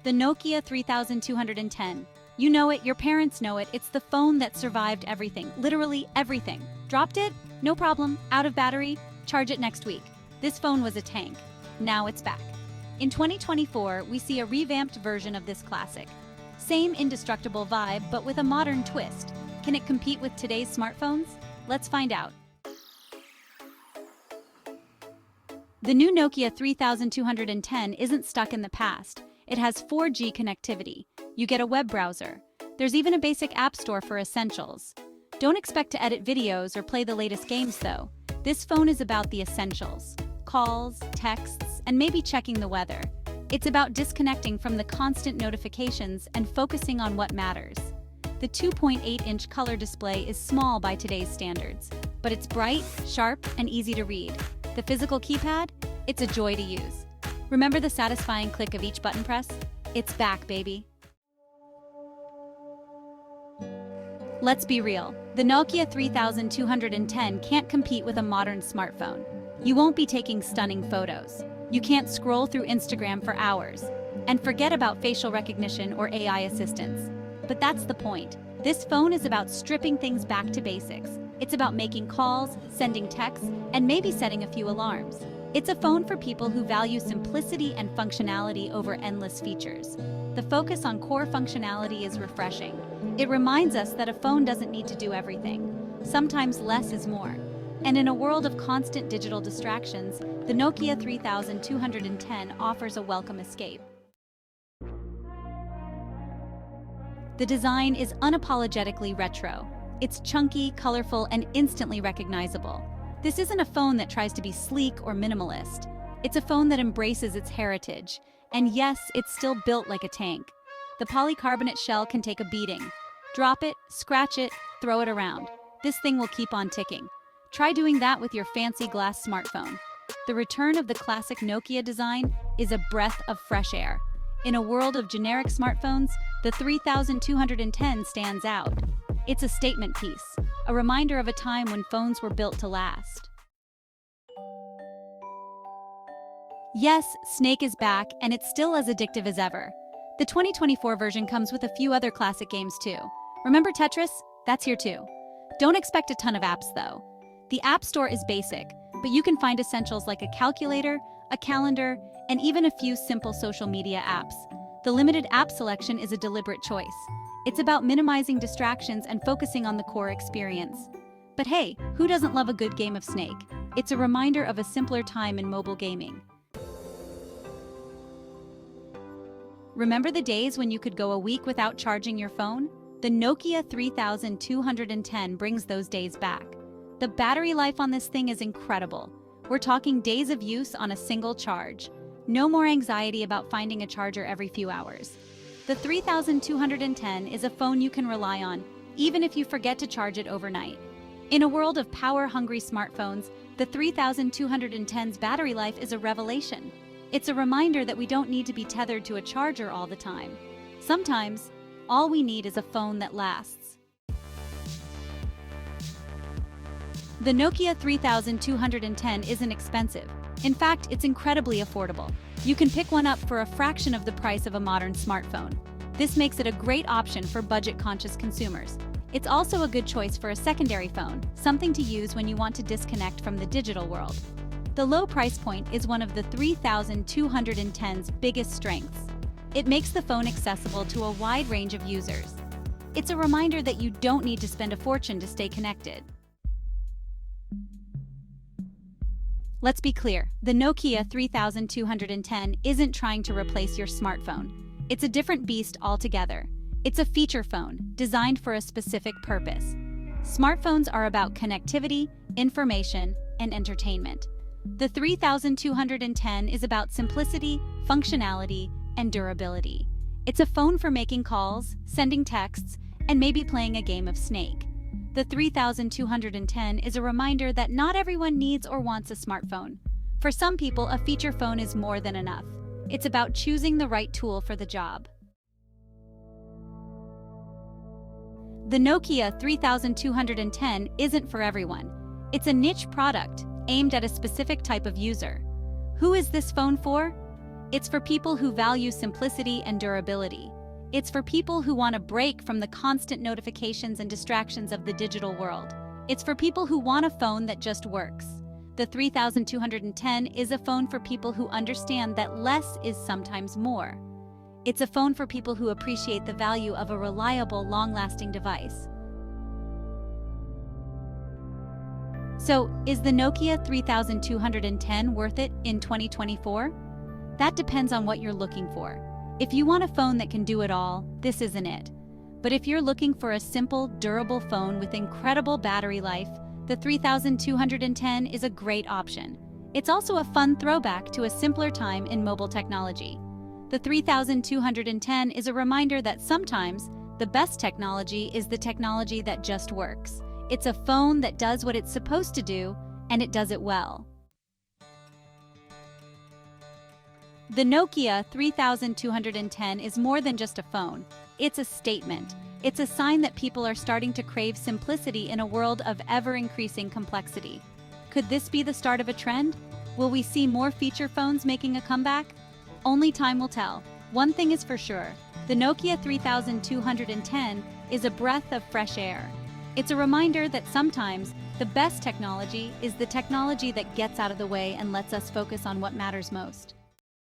The Nokia 3210. You know it, your parents know it, it's the phone that survived everything, literally everything. Dropped it? No problem, out of battery, charge it next week. This phone was a tank. Now it's back. In 2024, we see a revamped version of this classic. Same indestructible vibe, but with a modern twist. Can it compete with today's smartphones? Let's find out. The new Nokia 3210 isn't stuck in the past. It has 4G connectivity. You get a web browser. There's even a basic app store for essentials. Don't expect to edit videos or play the latest games though. This phone is about the essentials. Calls, texts, and maybe checking the weather. It's about disconnecting from the constant notifications and focusing on what matters. The 2.8-inch color display is small by today's standards, but it's bright, sharp, and easy to read. The physical keypad? It's a joy to use. Remember the satisfying click of each button press? It's back, baby. Let's be real. The Nokia 3210 can't compete with a modern smartphone. You won't be taking stunning photos. You can't scroll through Instagram for hours. And forget about facial recognition or AI assistance. But that's the point. This phone is about stripping things back to basics. It's about making calls, sending texts, and maybe setting a few alarms. It's a phone for people who value simplicity and functionality over endless features. The focus on core functionality is refreshing. It reminds us that a phone doesn't need to do everything. Sometimes less is more. And in a world of constant digital distractions, the Nokia 3210 offers a welcome escape. The design is unapologetically retro. It's chunky, colorful, and instantly recognizable. This isn't a phone that tries to be sleek or minimalist. It's a phone that embraces its heritage. And yes, it's still built like a tank. The polycarbonate shell can take a beating. Drop it, scratch it, throw it around. This thing will keep on ticking. Try doing that with your fancy glass smartphone. The return of the classic Nokia design is a breath of fresh air. In a world of generic smartphones, the 3210 stands out. It's a statement piece, a reminder of a time when phones were built to last. Yes, Snake is back, and it's still as addictive as ever. The 2024 version comes with a few other classic games too. Remember Tetris? That's here too. Don't expect a ton of apps though. The App Store is basic, but you can find essentials like a calculator, a calendar, and even a few simple social media apps. The limited app selection is a deliberate choice. It's about minimizing distractions and focusing on the core experience. But hey, who doesn't love a good game of Snake? It's a reminder of a simpler time in mobile gaming. Remember the days when you could go a week without charging your phone? The Nokia 3210 brings those days back. The battery life on this thing is incredible. We're talking days of use on a single charge. No more anxiety about finding a charger every few hours. The 3210 is a phone you can rely on, even if you forget to charge it overnight. In a world of power-hungry smartphones, the 3210's battery life is a revelation. It's a reminder that we don't need to be tethered to a charger all the time. Sometimes, all we need is a phone that lasts. The Nokia 3210 isn't expensive. In fact, it's incredibly affordable. You can pick one up for a fraction of the price of a modern smartphone. This makes it a great option for budget-conscious consumers. It's also a good choice for a secondary phone, something to use when you want to disconnect from the digital world. The low price point is one of the 3210's biggest strengths. It makes the phone accessible to a wide range of users. It's a reminder that you don't need to spend a fortune to stay connected. Let's be clear, the Nokia 3210 isn't trying to replace your smartphone. It's a different beast altogether. It's a feature phone, designed for a specific purpose. Smartphones are about connectivity, information, and entertainment. The 3210 is about simplicity, functionality, and durability. It's a phone for making calls, sending texts, and maybe playing a game of Snake. The 3210 is a reminder that not everyone needs or wants a smartphone. For some people, a feature phone is more than enough. It's about choosing the right tool for the job. The Nokia 3210 isn't for everyone. It's a niche product aimed at a specific type of user. Who is this phone for? It's for people who value simplicity and durability. It's for people who want a break from the constant notifications and distractions of the digital world. It's for people who want a phone that just works. The 3210 is a phone for people who understand that less is sometimes more. It's a phone for people who appreciate the value of a reliable, long-lasting device. So, is the Nokia 3210 worth it in 2024? That depends on what you're looking for. If you want a phone that can do it all, this isn't it. But if you're looking for a simple, durable phone with incredible battery life, the 3210 is a great option. It's also a fun throwback to a simpler time in mobile technology. The 3210 is a reminder that sometimes the best technology is the technology that just works. It's a phone that does what it's supposed to do, and it does it well. The Nokia 3210 is more than just a phone. It's a statement. It's a sign that people are starting to crave simplicity in a world of ever-increasing complexity. Could this be the start of a trend? Will we see more feature phones making a comeback? Only time will tell. One thing is for sure, the Nokia 3210 is a breath of fresh air. It's a reminder that sometimes the best technology is the technology that gets out of the way and lets us focus on what matters most.